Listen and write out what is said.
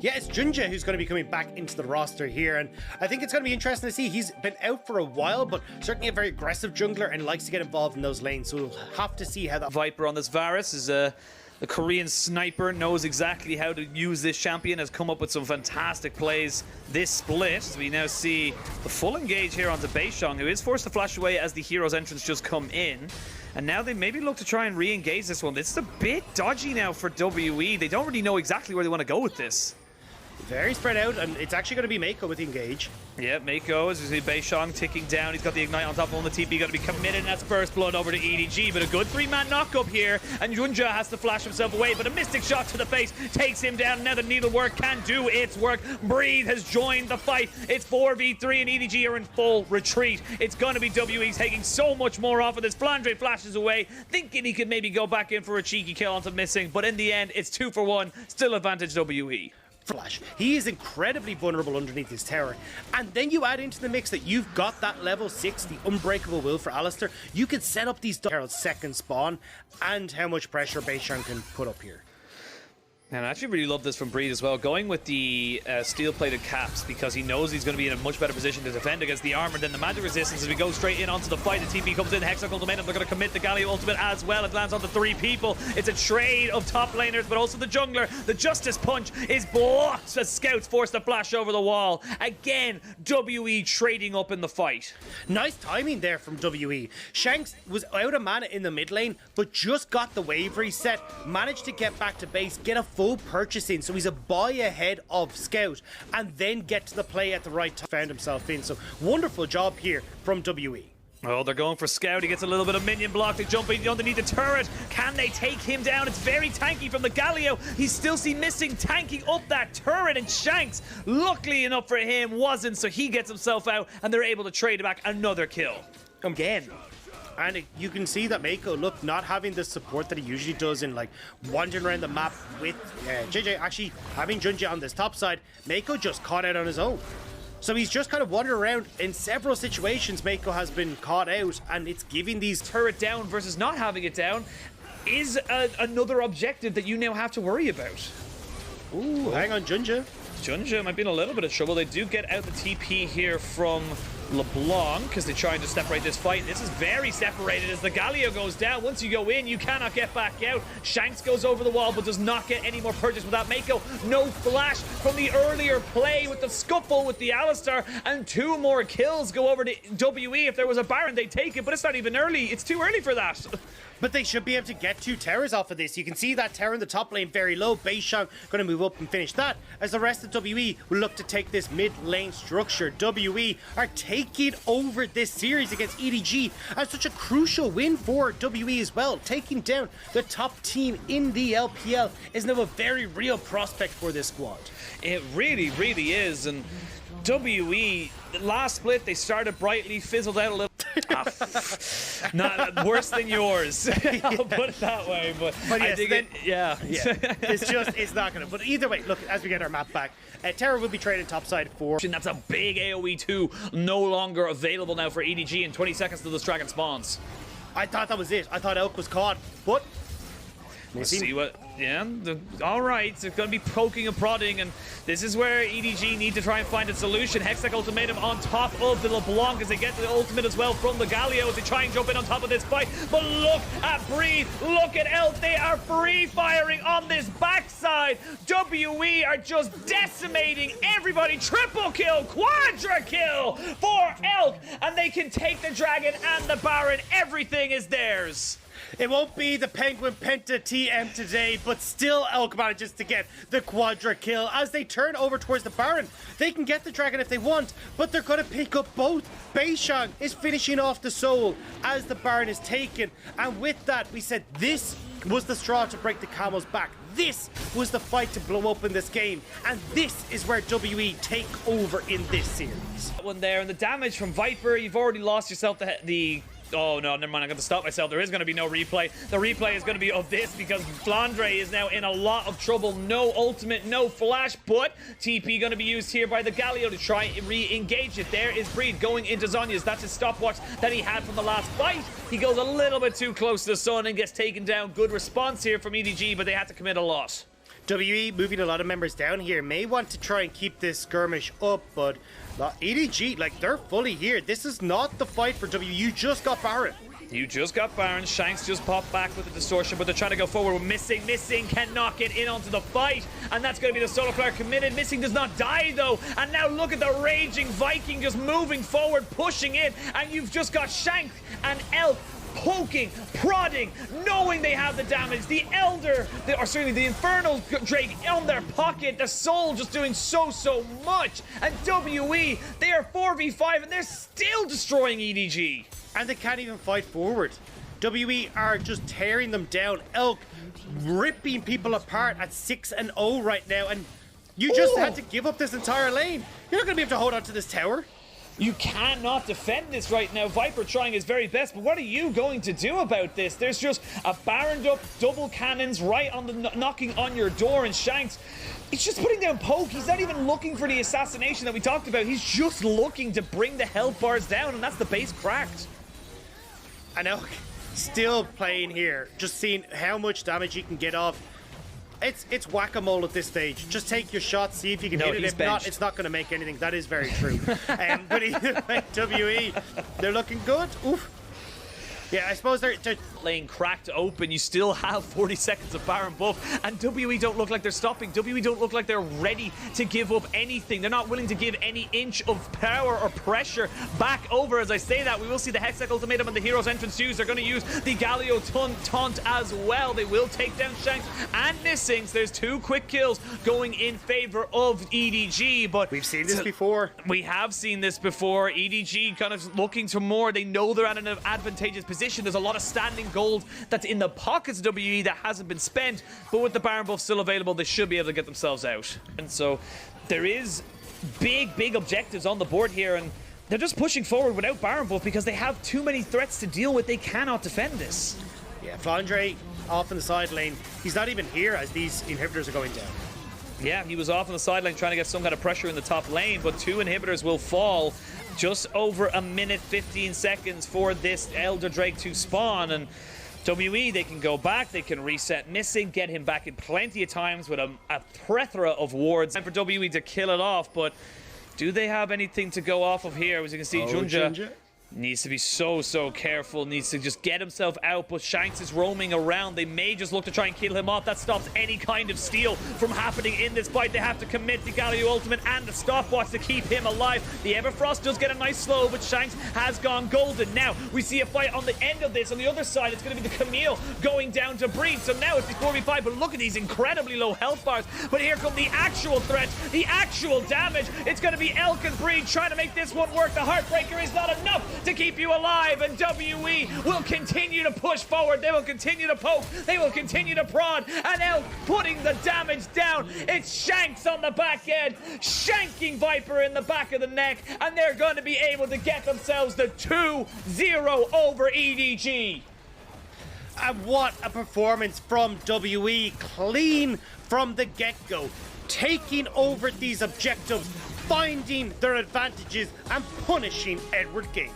Yeah, it's Junja who's going to be coming back into the roster here, and I think it's going to be interesting to see. He's been out for a while, but certainly a very aggressive jungler and likes to get involved in those lanes, so we'll have to see how that... Viper on this Varus is a Korean sniper, knows exactly how to use this champion, has come up with some fantastic plays this split. We now see the full engage here onto Beishong, who is forced to flash away as the hero's entrance just come in. And now they maybe look to try and re-engage this one. This is a bit dodgy now for WE. They don't really know exactly where they want to go with this. Very spread out, and it's actually going to be Mako with the engage. Yeah, Mako, as you see Beishong ticking down. He's got the Ignite on top of him. The TP got to be committed, and that's first blood over to EDG. But a good 3-man knock-up here, and Junja has to flash himself away. But a Mystic shot to the face takes him down. Now the needlework can do its work. Breathe has joined the fight. It's 4v3, and EDG are in full retreat. It's going to be WE taking so much more off of this. Flandre flashes away, thinking he could maybe go back in for a cheeky kill onto Missing. But in the end, it's 2 for 1. Still advantage WE. Flash. He is incredibly vulnerable underneath his tower, and then you add into the mix that you've got that level 6, the unbreakable will for Alistar. You can set up these Herald's second spawn, and how much pressure Beishong can put up here. And I actually really love this from Breed as well, going with the steel-plated caps, because he knows he's going to be in a much better position to defend against the armor than the magic resistance. As we go straight in onto the fight, the TP comes in, Hexagon Ultimatum, they're going to commit the Galio ultimate as well. It lands onto 3 people. It's a trade of top laners, but also the jungler. The Justice Punch is blocked as Scouts force to flash over the wall. Again, WE trading up in the fight. Nice timing there from WE. Shanks was out of mana in the mid lane, but just got the wave reset, managed to get back to base, get a full purchasing, so he's a buy ahead of Scout, and then get to the play at the right time, found himself in. So wonderful job here from WE. Oh, they're going for Scout. He gets a little bit of minion block. They jump in underneath the turret. Can they take him down? It's very tanky from the Galio. He's still Missing tanking up that turret, and Shanks, luckily enough for him, wasn't, so he gets himself out, and they're able to trade back another kill. Again. And you can see that Mako, look, not having the support that he usually does in, like, wandering around the map with JJ. Actually, having Junja on this top side, Mako just caught out on his own. So he's just kind of wandering around. In several situations, Mako has been caught out, and it's giving these... Turret down versus not having it down is another objective that you now have to worry about. Ooh, hang on, Junja. Junja might be in a little bit of trouble. They do get out the TP here from LeBlanc because they're trying to separate this fight. This is very separated as the Galio goes down. Once you go in, you cannot get back out. Shanks goes over the wall but does not get any more purchase without Mako. No flash from the earlier play with the scuffle with the Alistar, and 2 more kills go over to WE. If there was a Baron, they'd take it, but it's not even early. It's too early for that. But they should be able to get 2 towers off of this. You can see that tower in the top lane very low. Beishong going to move up and finish that, as the rest of WE will look to take this mid lane structure. WE are taking over this series against EDG, and such a crucial win for WE as well. Taking down the top team in the LPL is now a very real prospect for this squad. It really, really is. And WE, last split, they started brightly, fizzled out a little. Not worse than yours. I'll put it that way. But yes, I think then, yeah. It's not gonna. But either way, look, as we get our map back, Terra will be trading topside for. That's a big AoE 2, no longer available now for EDG in 20 seconds till this dragon spawns. I thought that was it. I thought Elk was caught, but Let's see what... Yeah, all right. They're going to be poking and prodding, and this is where EDG need to try and find a solution. Hextech Ultimatum on top of the LeBlanc as they get the ultimate as well from the Galio as they try and jump in on top of this fight. But look at Breathe. Look at Elk. They are free-firing on this backside. WE are just decimating everybody. Triple kill, quadra kill for Elk, and they can take the dragon and the Baron. Everything is theirs. It won't be the Penguin Penta TM today, but still Elk manages to get the quadra kill. As they turn over towards the Baron, they can get the dragon if they want, but they're going to pick up both. Beishong is finishing off the soul as the Baron is taken. And with that, we said this was the straw to break the camel's back. This was the fight to blow up in this game. And this is where WE take over in this series. That one there, and the damage from Viper, you've already lost yourself the oh no, never mind, I'm going to stop myself. There is going to be no replay. The replay is going to be of this because Flandre is now in a lot of trouble. No ultimate, no flash, but TP going to be used here by the Galio to try and re-engage it. There is Breed going into Zhonya's. That's his stopwatch that he had from the last fight. He goes a little bit too close to the sun and gets taken down. Good response here from EDG, but they had to commit a lot. WE moving a lot of members down here. May want to try and keep this skirmish up, but EDG, like, they're fully here. This is not the fight for WE. You just got Baron. You just got Baron. Shanks just popped back with the distortion, but they're trying to go forward with Missing. Missing cannot get in onto the fight, and that's going to be the solo player committed. Missing does not die, though, and now look at the raging Viking just moving forward, pushing in, and you've just got Shanks and Elk poking, prodding, knowing they have the damage. The Elder, the Infernal Drake on their pocket. The Soul just doing so much. And WE, they are 4v5 and they're still destroying EDG. And they can't even fight forward. WE are just tearing them down. Elk ripping people apart at 6-0 right now. And you just had to give up this entire lane. You're not going to be able to hold on to this tower. You cannot defend this right now. Viper trying his very best, but what are you going to do about this? There's just a Baroned up double cannons right on the knocking on your door, and Shanks, he's just putting down poke. He's not even looking for the assassination that we talked about. He's just looking to bring the health bars down, and that's the base cracked. I know, still playing here, just seeing how much damage he can get off. It's whack-a-mole at this stage. Just take your shot, see if you can hit it. If not, it's not going to make anything. That is very true. But either way, WE, they're looking good. Oof. Yeah, I suppose they're lane cracked open. You still have 40 seconds of Baron buff, and WE don't look like they're stopping. WE don't look like they're ready to give up anything. They're not willing to give any inch of power or pressure back over. As I say that, we will see the Hextech Ultimatum and the Hero's Entrance used. They're going to use the Galio Taunt as well. They will take down Shanks and Missings. There's 2 quick kills going in favor of EDG, but we've seen this before. We have seen this before. EDG kind of looking to more. They know they're at an advantageous position. There's a lot of standing gold that's in the pockets of WE that hasn't been spent, but with the Baron buff still available, they should be able to get themselves out. And so there is big objectives on the board here, and they're just pushing forward without Baron buff because they have too many threats to deal with. They cannot defend this. Yeah, Flandre off in the side lane. He's not even here as these inhibitors are going down. Yeah, he was off on the sideline trying to get some kind of pressure in the top lane, but 2 inhibitors will fall. Just over a minute 15 seconds for this Elder Drake to spawn, and WE, they can go back, they can reset Missing, get him back in plenty of times with a plethora of wards. And for WE to kill it off, but do they have anything to go off of here? As you can see, Junja needs to be so careful, needs to just get himself out, but Shanks is roaming around. They may just look to try and kill him off. That stops any kind of steal from happening in this fight. They have to commit the Galio Ultimate and the stopwatch to keep him alive. The Everfrost does get a nice slow, but Shanks has gone golden. Now we see a fight on the end of this. On the other side, it's going to be the Camille going down to Breed. So now it's 4v5, but look at these incredibly low health bars. But here come the actual threats, the actual damage. It's going to be Elk and Breed trying to make this one work. The Heartbreaker is not enough to keep you alive, and WE will continue to push forward. They will continue to poke, they will continue to prod, and Elk putting the damage down. It's Shanks on the back end, shanking Viper in the back of the neck, and they're going to be able to get themselves the 2-0 over EDG. And what a performance from WE, clean from the get-go, taking over these objectives, finding their advantages, and punishing Edward Gaon.